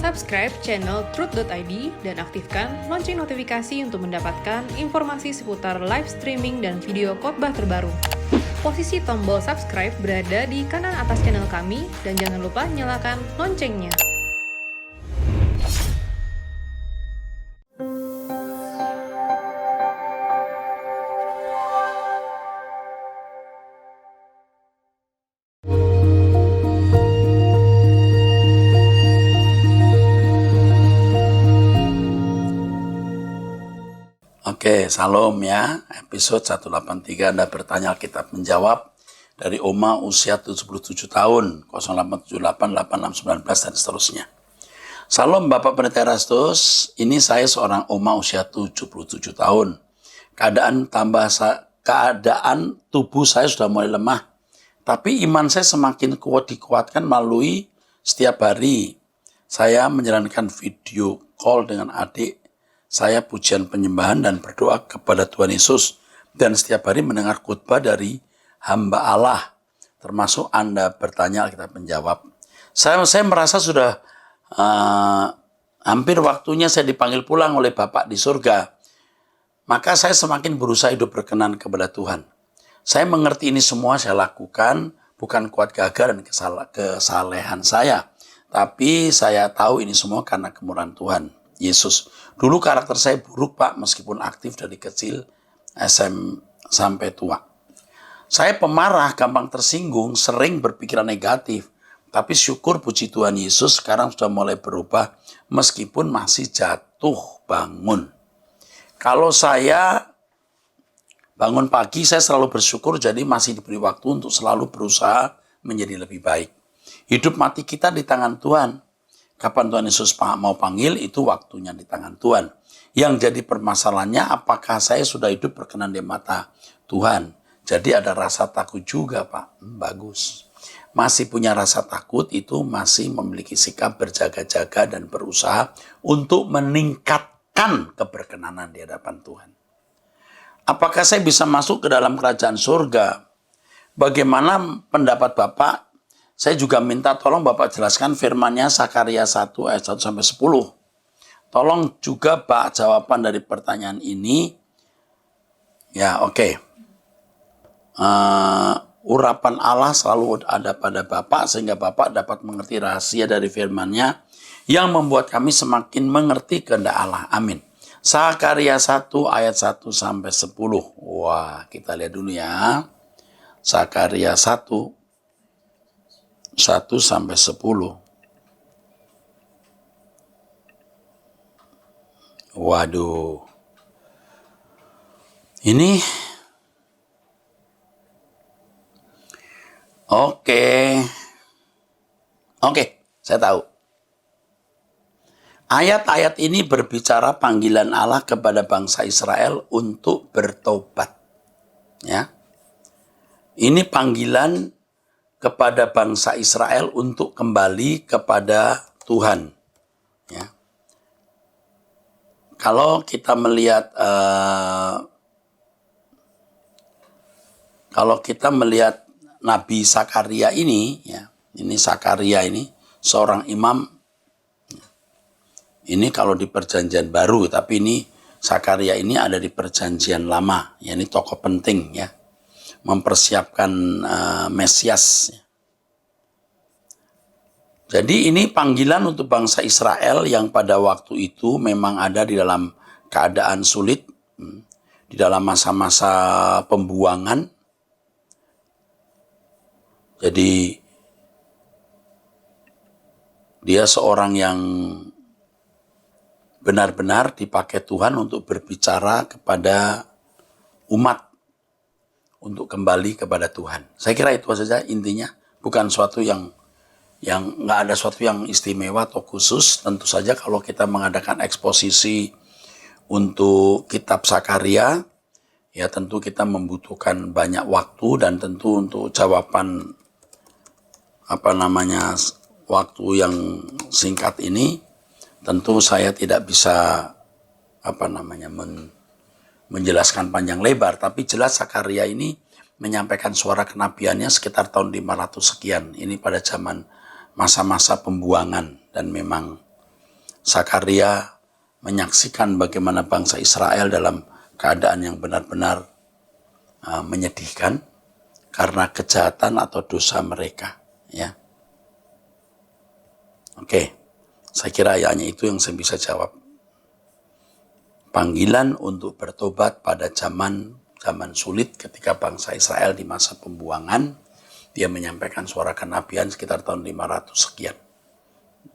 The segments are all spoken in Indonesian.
Subscribe channel Truth.id dan aktifkan lonceng notifikasi untuk mendapatkan informasi seputar live streaming dan video khotbah terbaru. Posisi tombol subscribe berada di kanan atas channel kami dan jangan lupa nyalakan loncengnya. Oke, salam ya. Episode 183 Anda bertanya Alkitab menjawab dari Oma usia 77 tahun 08788619 dan seterusnya. Salam Bapak Pendeta Erastus, ini saya seorang Oma usia 77 tahun. Keadaan tubuh saya sudah mulai lemah, tapi iman saya semakin dikuatkan melalui setiap hari. Saya menjalankan video call dengan adik saya, pujian penyembahan dan berdoa kepada Tuhan Yesus, dan setiap hari mendengar khotbah dari hamba Allah, termasuk Anda bertanya Alkitab menjawab. Saya merasa sudah hampir waktunya saya dipanggil pulang oleh Bapak di surga. Maka saya semakin berusaha hidup berkenan kepada Tuhan. Saya mengerti ini semua saya lakukan bukan kuat gagah dan kesalehan saya, tapi saya tahu ini semua karena kemurahan Tuhan Yesus. Dulu karakter saya buruk, Pak, meskipun aktif dari kecil SM sampai tua. Saya pemarah, gampang tersinggung, sering berpikiran negatif. Tapi syukur puji Tuhan Yesus sekarang sudah mulai berubah meskipun masih jatuh bangun. Kalau saya bangun pagi, saya selalu bersyukur, jadi masih diberi waktu untuk selalu berusaha menjadi lebih baik. Hidup mati kita di tangan Tuhan. Kapan Tuhan Yesus mau panggil, itu waktunya di tangan Tuhan. Yang jadi permasalahannya, apakah saya sudah hidup berkenan di mata Tuhan? Jadi ada rasa takut juga, Pak. Bagus. Masih punya rasa takut, itu masih memiliki sikap berjaga-jaga dan berusaha untuk meningkatkan keberkenanan di hadapan Tuhan. Apakah saya bisa masuk ke dalam kerajaan surga? Bagaimana pendapat Bapak? Saya juga minta tolong Bapak jelaskan firman-Nya Sakaria 1 ayat 1 sampai 10. Tolong juga Pak jawaban dari pertanyaan ini. Ya, oke. Urapan Allah selalu ada pada Bapak sehingga Bapak dapat mengerti rahasia dari firman-Nya yang membuat kami semakin mengerti kehendak Allah. Amin. Sakaria 1 ayat 1 sampai 10. Wah, kita lihat dulu ya. Sakaria 1 sampai 10. Waduh. Ini Oke, saya tahu. Ayat-ayat ini berbicara panggilan Allah kepada bangsa Israel untuk bertobat. Ya. Ini panggilan kepada bangsa Israel untuk kembali kepada Tuhan. Ya. Kalau kita melihat Nabi Sakaria ini, ya, ini Sakaria ini seorang imam. Ini kalau di Perjanjian Baru, tapi ini Sakaria ini ada di Perjanjian Lama. Ya, ini tokoh penting ya, mempersiapkan Mesias. Jadi ini panggilan untuk bangsa Israel yang pada waktu itu memang ada di dalam keadaan sulit, di dalam masa-masa pembuangan. Jadi dia seorang yang benar-benar dipakai Tuhan untuk berbicara kepada umat untuk kembali kepada Tuhan. Saya kira itu saja intinya, bukan suatu yang nggak ada suatu yang istimewa atau khusus. Tentu saja kalau kita mengadakan eksposisi untuk kitab Sakaria, ya tentu kita membutuhkan banyak waktu dan tentu untuk jawaban waktu yang singkat ini, tentu saya tidak bisa menjelaskan panjang lebar, tapi jelas Sakaria ini menyampaikan suara kenabiannya sekitar tahun 500 sekian. Ini pada zaman masa-masa pembuangan dan memang Zakaria menyaksikan bagaimana bangsa Israel dalam keadaan yang benar-benar menyedihkan karena kejahatan atau dosa mereka. Ya, oke, saya kira hanya itu yang saya bisa jawab. Panggilan untuk bertobat pada zaman sulit ketika bangsa Israel di masa pembuangan, dia menyampaikan suara kenabian sekitar tahun 500 sekian.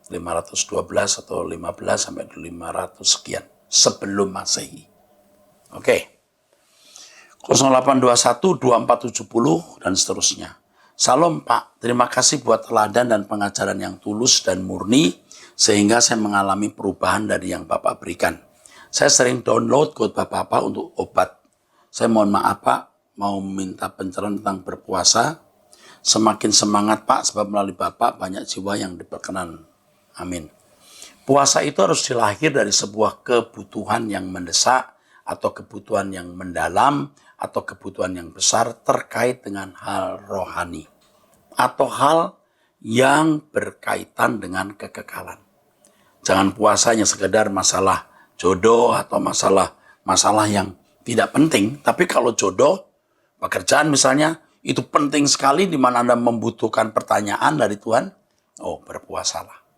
512 atau 15 sampai 500 sekian sebelum Masehi. Oke. 0821 2470 dan seterusnya. Salam Pak, terima kasih buat teladan dan pengajaran yang tulus dan murni sehingga saya mengalami perubahan dari yang Bapak berikan. Saya sering download khotbah Bapak untuk obat. Saya mohon maaf Pak, mau minta pencerahan tentang berpuasa. Semakin semangat Pak, sebab melalui Bapak banyak jiwa yang diperkenan. Amin. Puasa itu harus dilahir dari sebuah kebutuhan yang mendesak atau kebutuhan yang mendalam atau kebutuhan yang besar terkait dengan hal rohani atau hal yang berkaitan dengan kekekalan. Jangan puasanya sekedar masalah jodoh atau masalah yang tidak penting, tapi kalau jodoh, pekerjaan misalnya, itu penting sekali di mana Anda membutuhkan pertanyaan dari Tuhan, berpuasalah.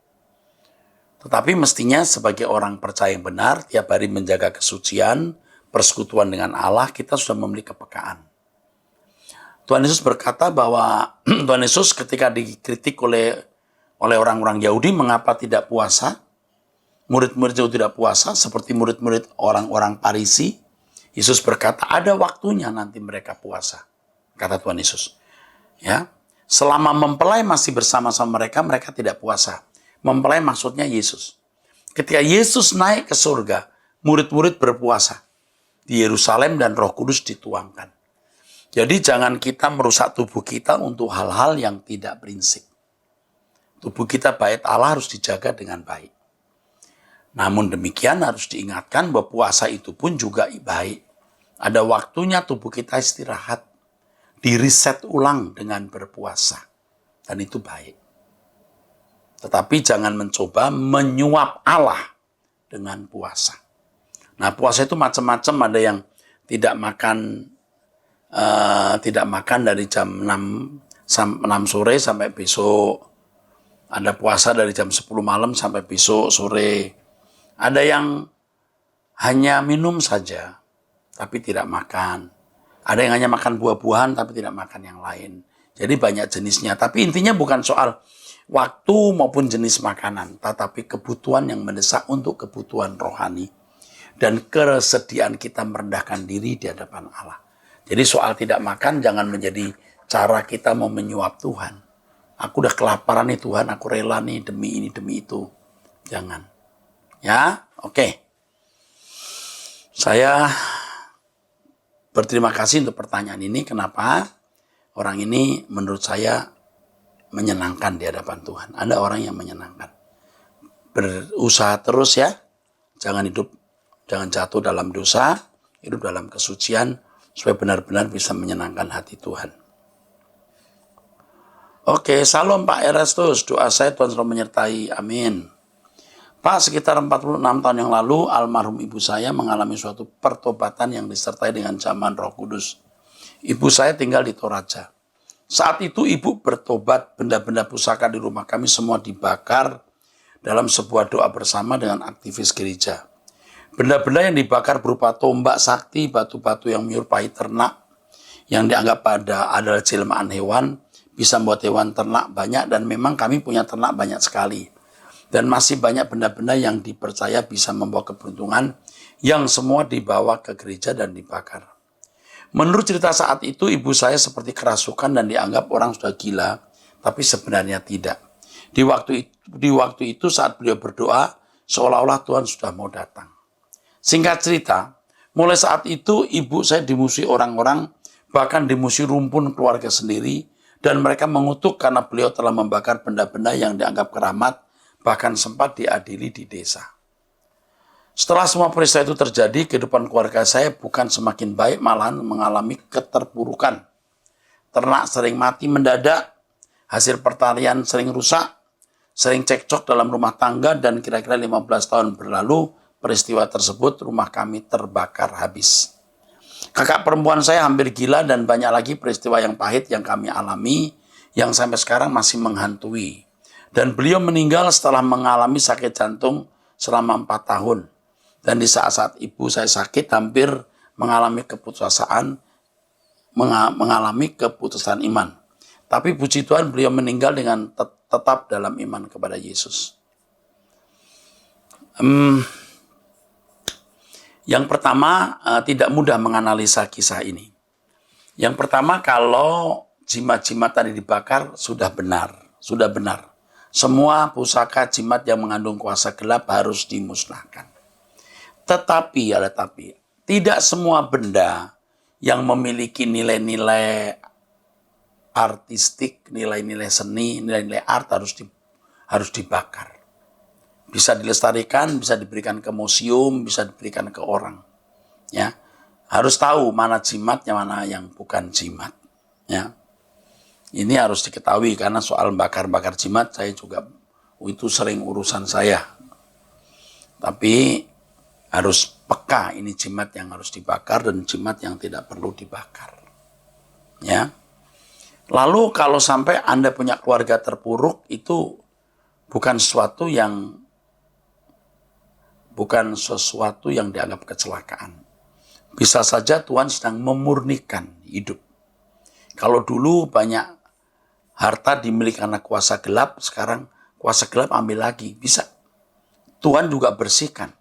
Tetapi mestinya sebagai orang percaya yang benar, tiap hari menjaga kesucian, persekutuan dengan Allah, kita sudah memiliki kepekaan. Tuhan Yesus berkata bahwa Tuhan Yesus ketika dikritik oleh orang-orang Yahudi, mengapa tidak puasa? Murid-murid itu tidak puasa, seperti murid-murid orang-orang Farisi. Yesus berkata, ada waktunya nanti mereka puasa. Kata Tuhan Yesus. Ya, selama mempelai masih bersama-sama mereka tidak puasa. Mempelai maksudnya Yesus. Ketika Yesus naik ke surga, murid-murid berpuasa. Di Yerusalem dan Roh Kudus dituangkan. Jadi jangan kita merusak tubuh kita untuk hal-hal yang tidak prinsip. Tubuh kita bait Allah harus dijaga dengan baik. Namun demikian harus diingatkan bahwa puasa itu pun juga baik. Ada waktunya tubuh kita istirahat. Di-reset ulang dengan berpuasa. Dan itu baik. Tetapi jangan mencoba menyuap Allah dengan puasa. Nah, puasa itu macam-macam, ada yang tidak makan dari jam 6 sore sampai besok. Ada puasa dari jam 10 malam sampai besok sore. Ada yang hanya minum saja, tapi tidak makan. Ada yang hanya makan buah-buahan, tapi tidak makan yang lain. Jadi banyak jenisnya. Tapi intinya bukan soal waktu maupun jenis makanan, tetapi kebutuhan yang mendesak untuk kebutuhan rohani. Dan kesediaan kita merendahkan diri di hadapan Allah. Jadi soal tidak makan jangan menjadi cara kita mau menyuap Tuhan. Aku udah kelaparan nih Tuhan, aku rela nih demi ini, demi itu. Jangan. Ya, oke. Saya berterima kasih untuk pertanyaan ini. Kenapa? Orang ini menurut saya menyenangkan di hadapan Tuhan. Ada orang yang menyenangkan. Berusaha terus ya. Jangan jatuh dalam dosa, hidup dalam kesucian, supaya benar-benar bisa menyenangkan hati Tuhan. Oke, salam Pak Erastus. Doa saya Tuhan selalu menyertai. Amin. Pak, sekitar 46 tahun yang lalu, almarhum ibu saya mengalami suatu pertobatan yang disertai dengan zaman Roh Kudus. Ibu saya tinggal di Toraja. Saat itu ibu bertobat, benda-benda pusaka di rumah kami semua dibakar dalam sebuah doa bersama dengan aktivis gereja. Benda-benda yang dibakar berupa tombak sakti, batu-batu yang menyerupai ternak, yang dianggap adalah jelmaan hewan, bisa membuat hewan ternak banyak, dan memang kami punya ternak banyak sekali. Dan masih banyak benda-benda yang dipercaya bisa membawa keberuntungan, yang semua dibawa ke gereja dan dibakar. Menurut cerita saat itu, ibu saya seperti kerasukan dan dianggap orang sudah gila, tapi sebenarnya tidak. Di waktu itu saat beliau berdoa, seolah-olah Tuhan sudah mau datang. Singkat cerita, mulai saat itu ibu saya dimusuhi orang-orang, bahkan dimusuhi rumpun keluarga sendiri, dan mereka mengutuk karena beliau telah membakar benda-benda yang dianggap keramat, bahkan sempat diadili di desa. Setelah semua peristiwa itu terjadi, kehidupan keluarga saya bukan semakin baik, malahan mengalami keterpurukan. Ternak sering mati mendadak, hasil pertanian sering rusak, sering cekcok dalam rumah tangga dan kira-kira 15 tahun berlalu peristiwa tersebut rumah kami terbakar habis. Kakak perempuan saya hampir gila dan banyak lagi peristiwa yang pahit yang kami alami yang sampai sekarang masih menghantui. Dan beliau meninggal setelah mengalami sakit jantung selama 4 tahun. Dan di saat-saat ibu saya sakit hampir mengalami keputusan iman. Tapi puji Tuhan beliau meninggal dengan tetap dalam iman kepada Yesus. Yang pertama, tidak mudah menganalisa kisah ini. Yang pertama, kalau jimat-jimat tadi dibakar, sudah benar. Semua pusaka jimat yang mengandung kuasa gelap harus dimusnahkan. Tetapi, tidak semua benda yang memiliki nilai-nilai artistik, nilai-nilai seni, nilai-nilai art harus dibakar. Bisa dilestarikan, bisa diberikan ke museum, bisa diberikan ke orang. Ya, harus tahu mana jimatnya, mana yang bukan jimat. Ya, ini harus diketahui karena soal bakar-bakar jimat saya juga itu sering urusan saya. Tapi harus peka ini jimat yang harus dibakar dan jimat yang tidak perlu dibakar. Ya. Lalu kalau sampai Anda punya keluarga terpuruk itu bukan sesuatu yang dianggap kecelakaan. Bisa saja Tuhan sedang memurnikan hidup. Kalau dulu banyak harta dimiliki karena kuasa gelap, sekarang kuasa gelap ambil lagi. Bisa. Tuhan juga bersihkan.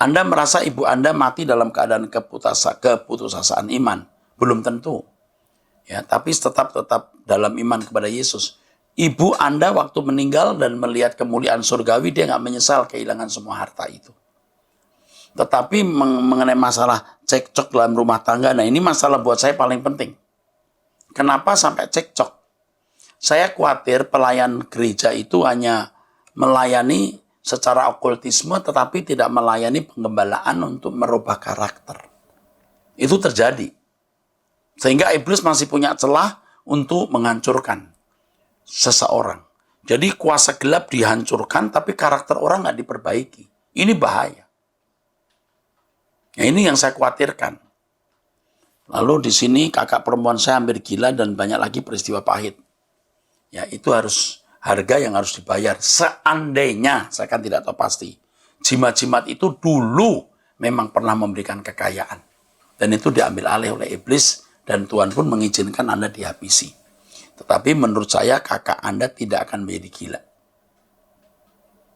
Anda merasa ibu Anda mati dalam keadaan keputusasaan iman. Belum tentu. Ya, tapi tetap dalam iman kepada Yesus. Ibu Anda waktu meninggal dan melihat kemuliaan surgawi, dia nggak menyesal kehilangan semua harta itu. Tetapi mengenai masalah cekcok dalam rumah tangga, nah ini masalah buat saya paling penting. Kenapa sampai cekcok? Saya khawatir pelayan gereja itu hanya melayani secara okultisme, tetapi tidak melayani penggembalaan untuk merubah karakter. Itu terjadi. Sehingga iblis masih punya celah untuk menghancurkan seseorang. Jadi kuasa gelap dihancurkan, tapi karakter orang nggak diperbaiki. Ini bahaya. Nah, ini yang saya khawatirkan. Lalu di sini kakak perempuan saya hampir gila dan banyak lagi peristiwa pahit. Ya, itu harus harga yang harus dibayar. Seandainya, saya kan tidak tahu pasti, jimat-jimat itu dulu memang pernah memberikan kekayaan. Dan itu diambil alih oleh iblis dan Tuhan pun mengizinkan Anda dihabisi. Tetapi menurut saya kakak Anda tidak akan menjadi gila.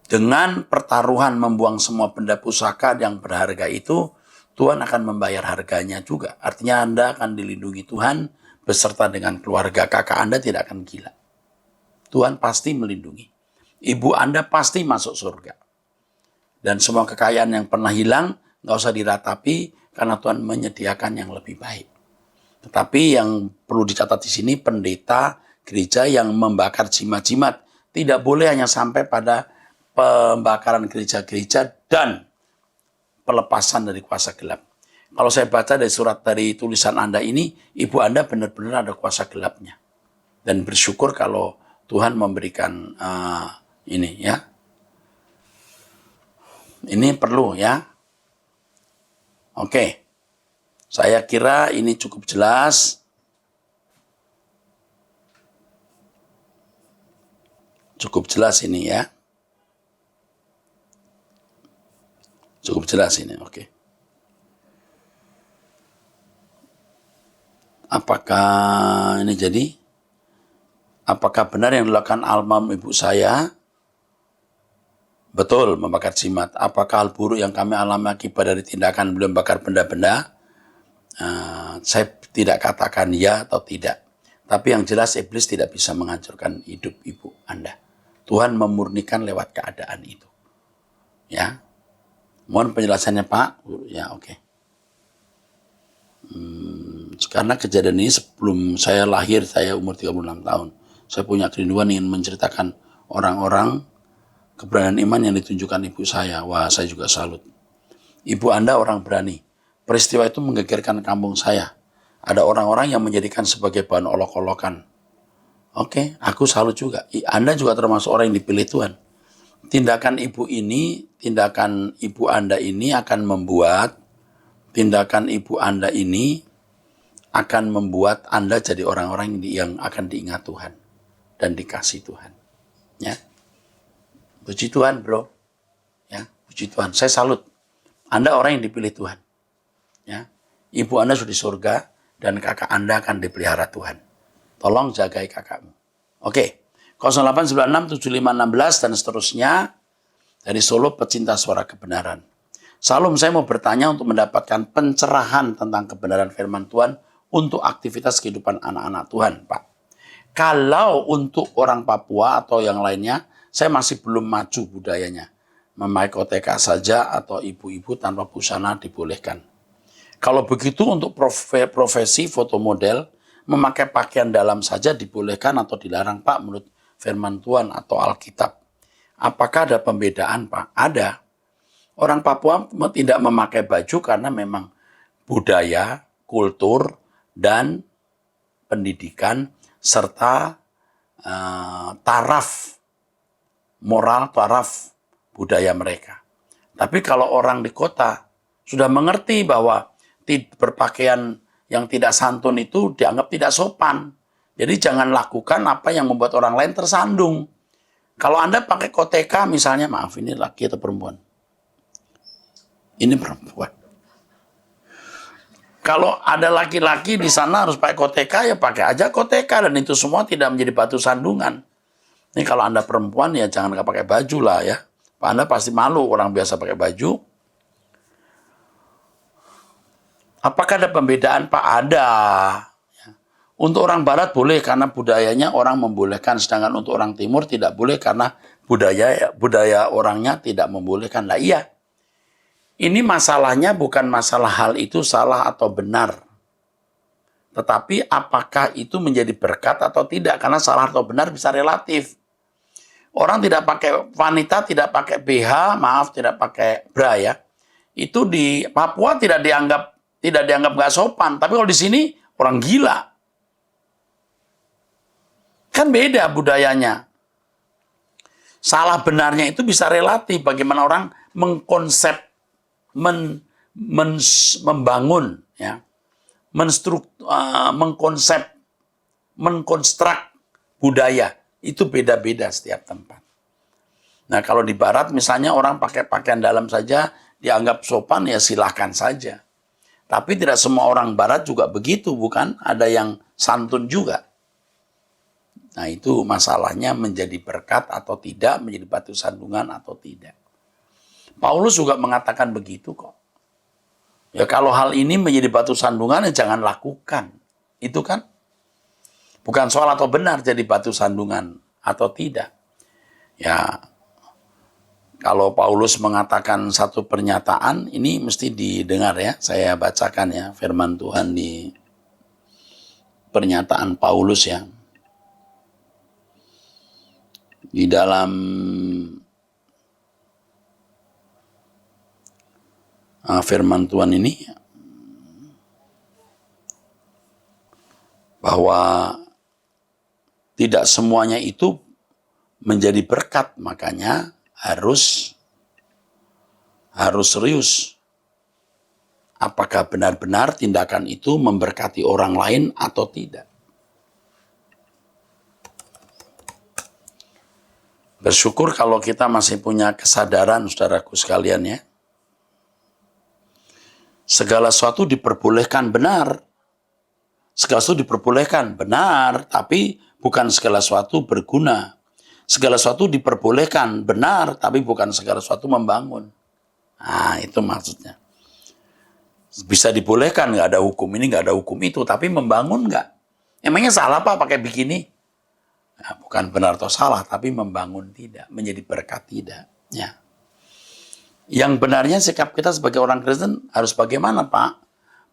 Dengan pertaruhan membuang semua benda pusaka yang berharga itu, Tuhan akan membayar harganya juga. Artinya Anda akan dilindungi Tuhan beserta dengan keluarga. Kakak Anda tidak akan gila. Tuhan pasti melindungi. Ibu Anda pasti masuk surga. Dan semua kekayaan yang pernah hilang, nggak usah diratapi karena Tuhan menyediakan yang lebih baik. Tetapi yang perlu dicatat di sini, pendeta gereja yang membakar jimat-jimat tidak boleh hanya sampai pada pembakaran gereja-gereja dan pelepasan dari kuasa gelap. Kalau saya baca dari tulisan Anda ini, ibu Anda benar-benar ada kuasa gelapnya. Dan bersyukur kalau Tuhan memberikan ini ya. Ini perlu ya. Oke. Saya kira ini cukup jelas. Cukup jelas ini ya. Cukup jelas ini, oke. Apakah ini jadi? Apakah benar yang dilakukan almarhum ibu saya? Betul, membakar jimat. Apakah hal buruk yang kami alami akibat dari tindakan beliau membakar benda-benda? Saya tidak katakan ya atau tidak. Tapi yang jelas iblis tidak bisa menghancurkan hidup ibu Anda. Tuhan memurnikan lewat keadaan itu. Ya. Mohon penjelasannya Pak. Ya, oke. Karena kejadian ini sebelum saya lahir, saya umur 36 tahun. Saya punya kerinduan ingin menceritakan orang-orang keberanian iman yang ditunjukkan ibu saya. Wah, saya juga salut. Ibu Anda orang berani. Peristiwa itu menggegerkan kampung saya. Ada orang-orang yang menjadikan sebagai bahan olok-olokan. Oke, aku salut juga. Anda juga termasuk orang yang dipilih Tuhan. Tindakan ibu Anda ini akan membuat Anda jadi orang-orang yang akan diingat Tuhan dan dikasih Tuhan. Ya, puji Tuhan, bro. Ya, puji Tuhan. Saya salut. Anda orang yang dipilih Tuhan. Ya, ibu Anda sudah di surga dan kakak Anda akan dipelihara Tuhan. Tolong jagai kakakmu. Oke, 08967516 dan seterusnya dari Solo pecinta suara kebenaran. Salam, saya mau bertanya untuk mendapatkan pencerahan tentang kebenaran firman Tuhan untuk aktivitas kehidupan anak-anak Tuhan, Pak. Kalau untuk orang Papua atau yang lainnya, saya masih belum maju budayanya. Memakai koteka saja atau ibu-ibu tanpa busana dibolehkan. Kalau begitu untuk profesi foto model, memakai pakaian dalam saja dibolehkan atau dilarang, Pak, menurut firman Tuhan atau Alkitab. Apakah ada pembedaan, Pak? Ada. Orang Papua tidak memakai baju karena memang budaya, kultur, dan pendidikan, serta taraf moral, taraf budaya mereka. Tapi kalau orang di kota sudah mengerti bahwa berpakaian yang tidak santun itu dianggap tidak sopan. Jadi jangan lakukan apa yang membuat orang lain tersandung. Kalau Anda pakai koteka misalnya, maaf ini laki atau perempuan? Ini perempuan. Kalau ada laki-laki di sana harus pakai koteka, ya pakai aja koteka. Dan itu semua tidak menjadi batu sandungan. Ini kalau Anda perempuan ya jangan pakai baju lah ya. Anda pasti malu orang biasa pakai baju. Apakah ada pembedaan, Pak? Ada. Untuk orang barat boleh karena budayanya orang membolehkan. Sedangkan untuk orang timur tidak boleh karena budaya orangnya tidak membolehkan. Nah iya. Ini masalahnya bukan masalah hal itu salah atau benar. Tetapi apakah itu menjadi berkat atau tidak? Karena salah atau benar bisa relatif. Orang wanita tidak pakai BH, tidak pakai bra ya. Itu di Papua tidak dianggap nggak sopan. Tapi kalau di sini orang gila. Kan beda budayanya. Salah benarnya itu bisa relatif. Bagaimana orang mengkonsep, membangun, ya, mengkonstruk budaya. Itu beda-beda setiap tempat. Nah kalau di barat misalnya orang pakai pakaian dalam saja dianggap sopan, ya silahkan saja. Tapi tidak semua orang barat juga begitu, bukan? Ada yang santun juga. Nah itu masalahnya menjadi berkat atau tidak, menjadi batu sandungan atau tidak. Paulus juga mengatakan begitu kok. Ya kalau hal ini menjadi batu sandungan, ya jangan lakukan. Itu kan bukan soal atau benar jadi batu sandungan atau tidak. Ya kalau Paulus mengatakan satu pernyataan, ini mesti didengar ya. Saya bacakan ya firman Tuhan di pernyataan Paulus ya. Di dalam firman Tuhan ini, bahwa tidak semuanya itu menjadi berkat, makanya harus serius. Apakah benar-benar tindakan itu memberkati orang lain atau tidak? Bersyukur kalau kita masih punya kesadaran, saudaraku sekalian ya. Segala sesuatu diperbolehkan benar. Segala sesuatu diperbolehkan benar, tapi bukan segala sesuatu berguna. Segala sesuatu diperbolehkan benar, tapi bukan segala sesuatu membangun. Nah, itu maksudnya. Bisa dibolehkan, nggak ada hukum ini, nggak ada hukum itu, tapi membangun nggak? Emangnya salah Pak pakai bikini? Nah, bukan benar atau salah, tapi membangun tidak, menjadi berkat tidak. Ya. Yang benarnya sikap kita sebagai orang Kristen harus bagaimana Pak?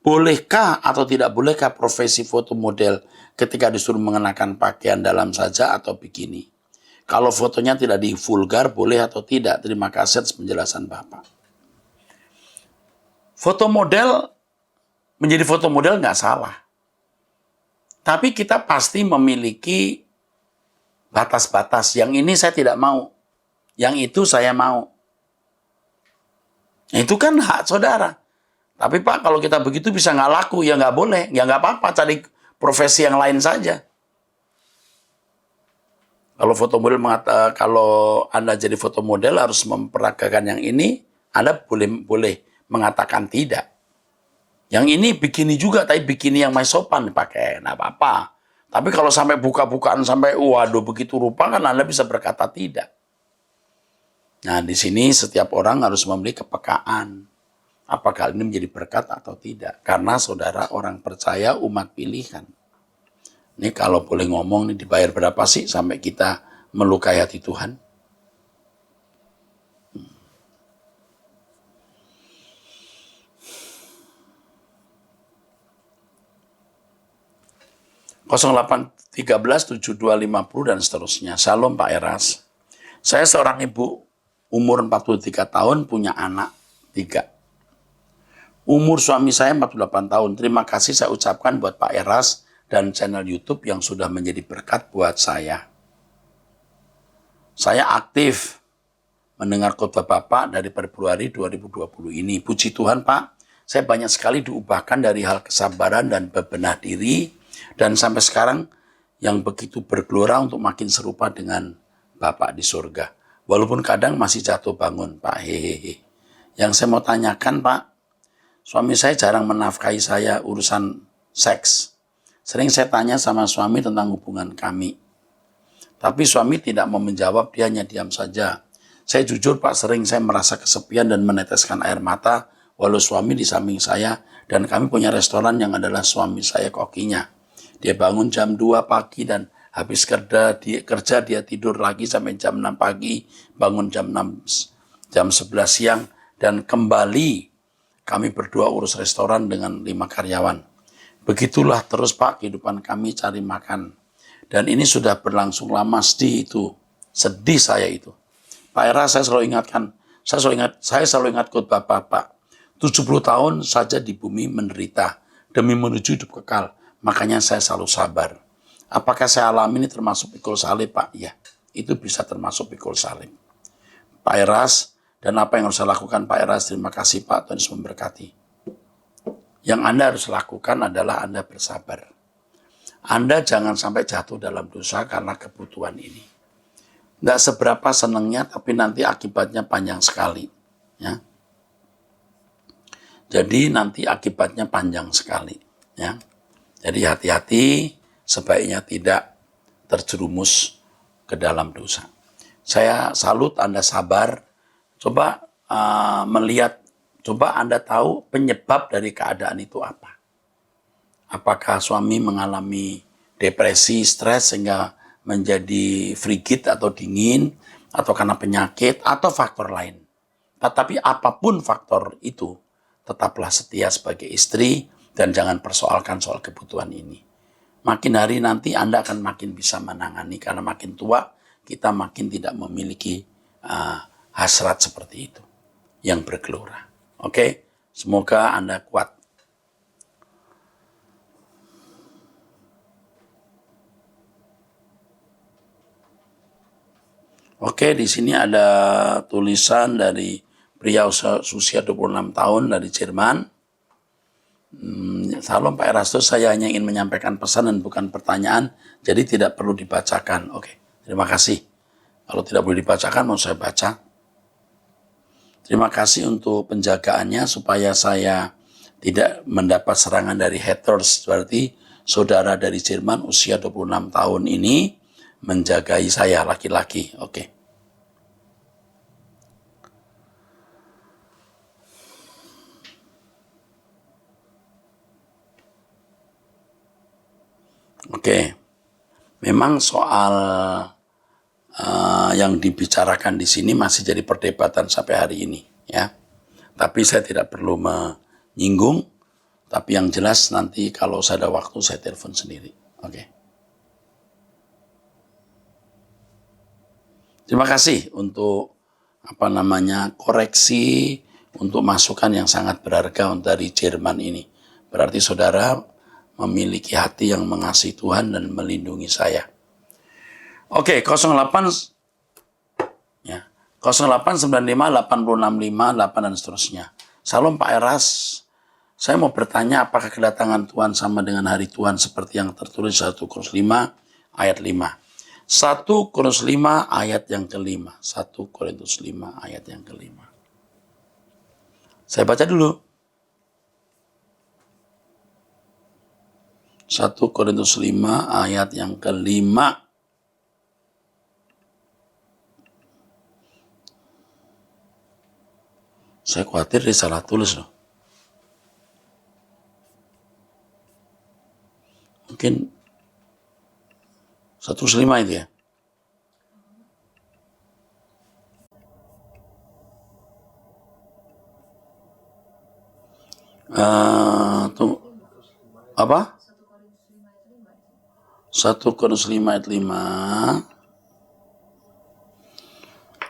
Bolehkah atau tidak bolehkah profesi foto model ketika disuruh mengenakan pakaian dalam saja atau bikini? Kalau fotonya tidak divulgar, boleh atau tidak? Terima kasih atas penjelasan Bapak. Foto model, menjadi foto model nggak salah. Tapi kita pasti memiliki batas-batas. Yang ini saya tidak mau. Yang itu saya mau. Itu kan hak saudara. Tapi Pak, kalau kita begitu bisa nggak laku, ya nggak boleh. Ya nggak apa-apa, cari profesi yang lain saja. Kalau foto model kalau Anda jadi foto model harus memperagakan yang ini, Anda boleh mengatakan tidak. Yang ini bikini juga, tapi bikini yang masih sopan dipakai, nggak apa-apa. Tapi kalau sampai buka-bukaan sampai waduh begitu rupa kan Anda bisa berkata tidak. Nah, di sini setiap orang harus memiliki kepekaan. Apakah ini menjadi berkat atau tidak? Karena saudara orang percaya, umat pilihan. Ini kalau boleh ngomong, nih dibayar berapa sih sampai kita melukai hati Tuhan? 08137250 dan seterusnya. Salam Pak Eras. Saya seorang ibu umur 43 tahun punya anak 3. Umur suami saya 48 tahun. Terima kasih saya ucapkan buat Pak Eras dan channel YouTube yang sudah menjadi berkat buat saya. Saya aktif mendengar khotbah Bapak dari Februari 2020 ini. Puji Tuhan Pak, saya banyak sekali diubahkan dari hal kesabaran dan bebenah diri, dan sampai sekarang yang begitu bergelora untuk makin serupa dengan Bapak di surga. Walaupun kadang masih jatuh bangun Pak, hehehe. Yang saya mau tanyakan Pak, suami saya jarang menafkahi saya urusan seks. Sering saya tanya sama suami tentang hubungan kami. Tapi suami tidak mau menjawab, dia hanya diam saja. Saya jujur Pak, sering saya merasa kesepian dan meneteskan air mata, walau suami di samping saya, dan kami punya restoran yang adalah suami saya kokinya. Dia bangun jam 2 pagi dan habis kerja dia tidur lagi sampai jam 6 pagi, bangun jam 11 siang, dan kembali kami berdua urus restoran dengan 5 karyawan. Begitulah terus Pak kehidupan kami cari makan. Dan ini sudah berlangsung lama, sedih saya itu. Pak Era, saya selalu ingat khotbah Bapak. 70 tahun saja di bumi menderita demi menuju hidup kekal. Makanya saya selalu sabar. Apakah saya alami ini termasuk pikul salib Pak? Ya, itu bisa termasuk pikul salib. Pak Eras, dan apa yang harus saya lakukan Pak Eras? Terima kasih Pak, Tuhan Yesus memberkati. Yang Anda harus lakukan adalah Anda bersabar. Anda jangan sampai jatuh dalam dosa karena kebutuhan ini. Nggak seberapa senangnya, tapi nanti akibatnya panjang sekali. Ya. Jadi nanti akibatnya panjang sekali. Ya. Jadi hati-hati, sebaiknya tidak terjerumus ke dalam dosa. Saya salut Anda sabar. Coba coba Anda tahu penyebab dari keadaan itu apa. Apakah suami mengalami depresi, stres sehingga menjadi frigid atau dingin, atau karena penyakit, atau faktor lain. Tetapi apapun faktor itu, tetaplah setia sebagai istri dan jangan persoalkan soal kebutuhan ini. Makin hari nanti Anda akan makin bisa menangani, karena makin tua kita makin tidak memiliki hasrat seperti itu yang bergelora. Oke, semoga Anda kuat. Oke, di sini ada tulisan dari pria usia 26 tahun dari Jerman. Salam Pak Erastus, saya hanya ingin menyampaikan pesan dan bukan pertanyaan, jadi tidak perlu dibacakan. Oke, terima kasih. Kalau tidak boleh dibacakan, mau saya baca. Terima kasih untuk penjagaannya supaya saya tidak mendapat serangan dari haters. Berarti saudara dari Jerman usia 26 tahun ini menjagai saya, laki-laki. Oke. Oke. Memang soal yang dibicarakan di sini masih jadi perdebatan sampai hari ini, ya. Tapi saya tidak perlu menyinggung, tapi yang jelas nanti kalau saya ada waktu saya telepon sendiri. Oke. Terima kasih untuk koreksi, untuk masukan yang sangat berharga dari Jerman ini. Berarti saudara memiliki hati yang mengasihi Tuhan dan melindungi saya. Oke, 08 ya. 0895 8065 8 dan seterusnya. Salam Pak Eras. Saya mau bertanya apakah kedatangan Tuhan sama dengan hari Tuhan seperti yang tertulis 1 Korintus 5 ayat 5. 1 Korintus 5 ayat yang kelima. 1 Korintus 5 ayat yang kelima. Saya baca dulu. 1 Korintus 5 ayat yang kelima. Saya khawatir dia salah tulis loh. Mungkin 105 itu ya. Tuh, apa? 1 Korintus 5 ayat 5.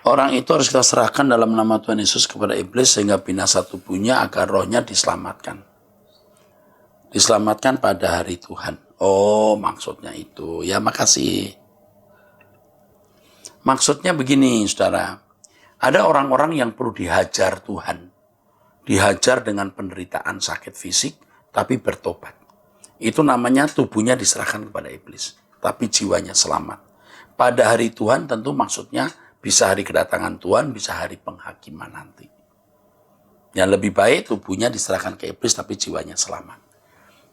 Orang itu harus kita serahkan dalam nama Tuhan Yesus kepada iblis sehingga binasa tubuhnya agar rohnya diselamatkan. Diselamatkan pada hari Tuhan. Oh, maksudnya itu. Ya, makasih. Maksudnya begini, saudara. Ada orang-orang yang perlu dihajar Tuhan. Dihajar dengan penderitaan sakit fisik, tapi bertobat. Itu namanya tubuhnya diserahkan kepada iblis. Tapi jiwanya selamat. Pada hari Tuhan tentu maksudnya bisa hari kedatangan Tuhan, bisa hari penghakiman nanti. Yang lebih baik tubuhnya diserahkan ke iblis, tapi jiwanya selamat.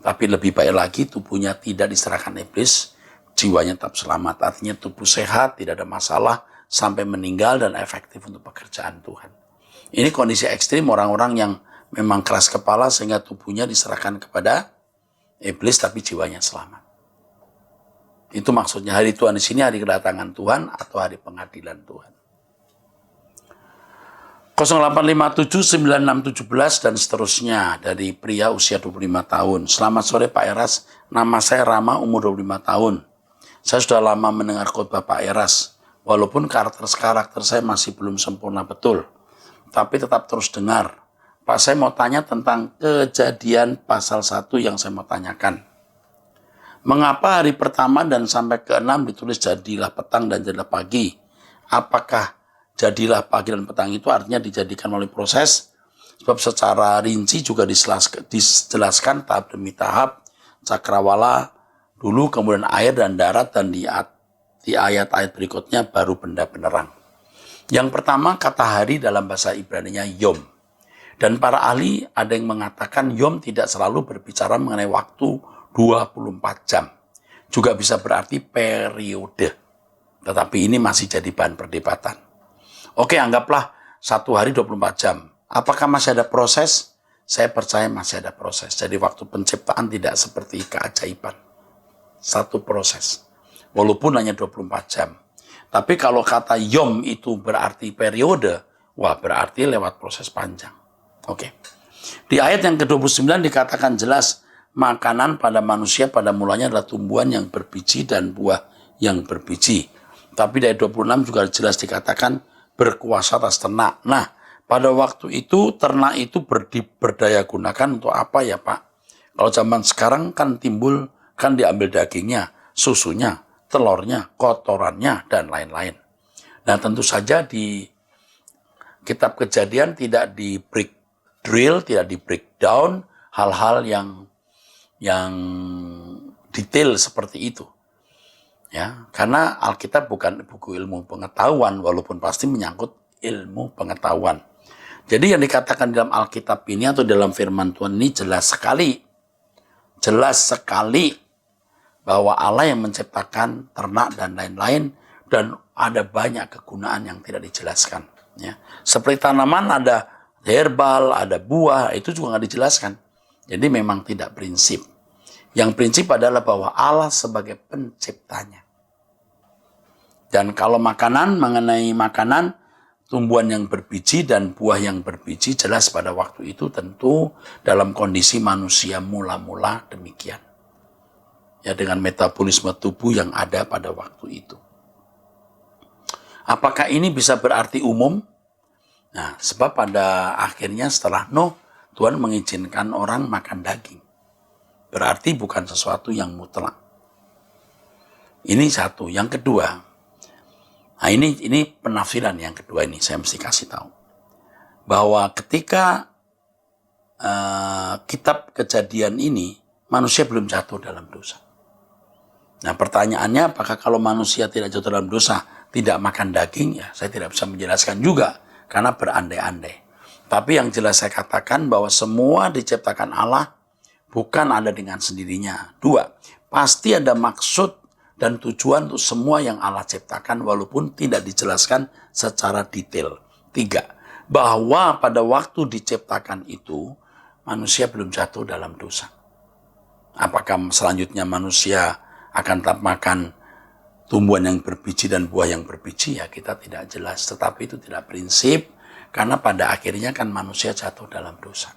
Tapi lebih baik lagi tubuhnya tidak diserahkan iblis, jiwanya tetap selamat. Artinya tubuh sehat, tidak ada masalah, sampai meninggal dan efektif untuk pekerjaan Tuhan. Ini kondisi ekstrim orang-orang yang memang keras kepala sehingga tubuhnya diserahkan kepada iblis, tapi jiwanya selamat. Itu maksudnya hari Tuhan di sini, hari kedatangan Tuhan atau hari pengadilan Tuhan. 08579617 dan seterusnya dari pria usia 25 tahun. Selamat sore Pak Eras, nama saya Rama, umur 25 tahun. Saya sudah lama mendengar khotbah Pak Eras, walaupun karakter saya masih belum sempurna betul, tapi tetap terus dengar. Pak, saya mau tanya tentang Kejadian pasal 1 yang saya mau tanyakan. Mengapa hari pertama dan sampai ke-6 ditulis jadilah petang dan jadilah pagi? Apakah jadilah pagi dan petang itu artinya dijadikan melalui proses? Sebab secara rinci juga dijelaskan tahap demi tahap. Cakrawala dulu, kemudian air dan darat, dan di ayat-ayat berikutnya baru benda penerang. Yang pertama, kata hari dalam bahasa Ibrani-nya yom. Dan para ahli ada yang mengatakan yom tidak selalu berbicara mengenai waktu 24 jam. Juga bisa berarti periode. Tetapi ini masih jadi bahan perdebatan. Oke, anggaplah satu hari 24 jam. Apakah masih ada proses? Saya percaya masih ada proses. Jadi waktu penciptaan tidak seperti keajaiban. Satu proses. Walaupun hanya 24 jam. Tapi kalau kata yom itu berarti periode, wah berarti lewat proses panjang. Oke. Di ayat yang ke-29 dikatakan jelas, makanan pada manusia pada mulanya adalah tumbuhan yang berbiji dan buah yang berbiji. Tapi dari 26 juga jelas dikatakan berkuasa atas ternak. Nah, pada waktu itu ternak itu berdaya gunakan untuk apa ya Pak? Kalau zaman sekarang kan timbul, kan diambil dagingnya, susunya, telurnya, kotorannya, dan lain-lain. Nah, tentu saja di kitab Kejadian tidak di drill, tidak di breakdown hal-hal yang detail seperti itu. Ya, karena Alkitab bukan buku ilmu pengetahuan, walaupun pasti menyangkut ilmu pengetahuan. Jadi yang dikatakan dalam Alkitab ini atau dalam firman Tuhan ini jelas sekali bahwa Allah yang menciptakan ternak dan lain-lain, dan ada banyak kegunaan yang tidak dijelaskan. Ya. Seperti tanaman ada herbal, ada buah, itu juga nggak dijelaskan. Jadi memang tidak prinsip. Yang prinsip adalah bahwa Allah sebagai penciptanya. Dan kalau mengenai makanan, tumbuhan yang berbiji dan buah yang berbiji, jelas pada waktu itu tentu dalam kondisi manusia mula-mula demikian. Ya, dengan metabolisme tubuh yang ada pada waktu itu. Apakah ini bisa berarti umum? Nah, sebab pada akhirnya setelah Nuh, Tuhan mengizinkan orang makan daging. Berarti bukan sesuatu yang mutlak. Ini satu. Yang kedua, Nah ini penafsiran yang kedua ini saya mesti kasih tahu. Bahwa ketika kitab Kejadian ini, manusia belum jatuh dalam dosa. Nah pertanyaannya, apakah kalau manusia tidak jatuh dalam dosa, tidak makan daging? Ya saya tidak bisa menjelaskan juga, karena berandai-andai. Tapi yang jelas saya katakan bahwa semua diciptakan Allah bukan ada dengan sendirinya. 2, pasti ada maksud dan tujuan untuk semua yang Allah ciptakan walaupun tidak dijelaskan secara detail. 3, bahwa pada waktu diciptakan itu, manusia belum jatuh dalam dosa. Apakah selanjutnya manusia akan tetap makan tumbuhan yang berbiji dan buah yang berbiji? Ya kita tidak jelas, tetapi itu tidak prinsip, karena pada akhirnya kan manusia jatuh dalam dosa.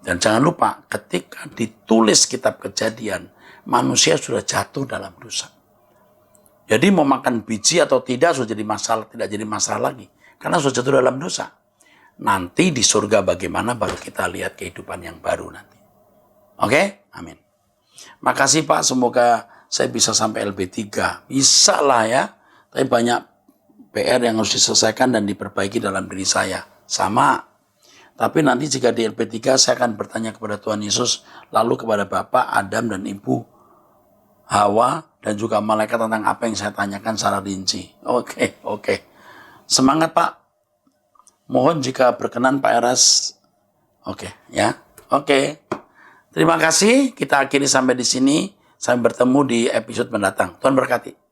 Dan jangan lupa, ketika ditulis kitab Kejadian, manusia sudah jatuh dalam dosa. Jadi mau makan biji atau tidak sudah jadi masalah, tidak jadi masalah lagi, karena sudah jatuh dalam dosa. Nanti di surga bagaimana baru kita lihat kehidupan yang baru nanti. Oke? Amin. Makasih Pak, semoga saya bisa sampai LB3. Bisa lah ya, tapi banyak PR yang harus diselesaikan dan diperbaiki dalam diri saya. Sama. Tapi nanti jika di LB3 saya akan bertanya kepada Tuhan Yesus, lalu kepada Bapak, Adam dan Ibu Hawa, dan juga malaikat tentang apa yang saya tanyakan secara rinci. Oke. Semangat Pak. Mohon jika berkenan Pak Eras. Oke. Terima kasih. Kita akhiri sampai di sini. Sampai bertemu di episode mendatang. Tuhan berkati.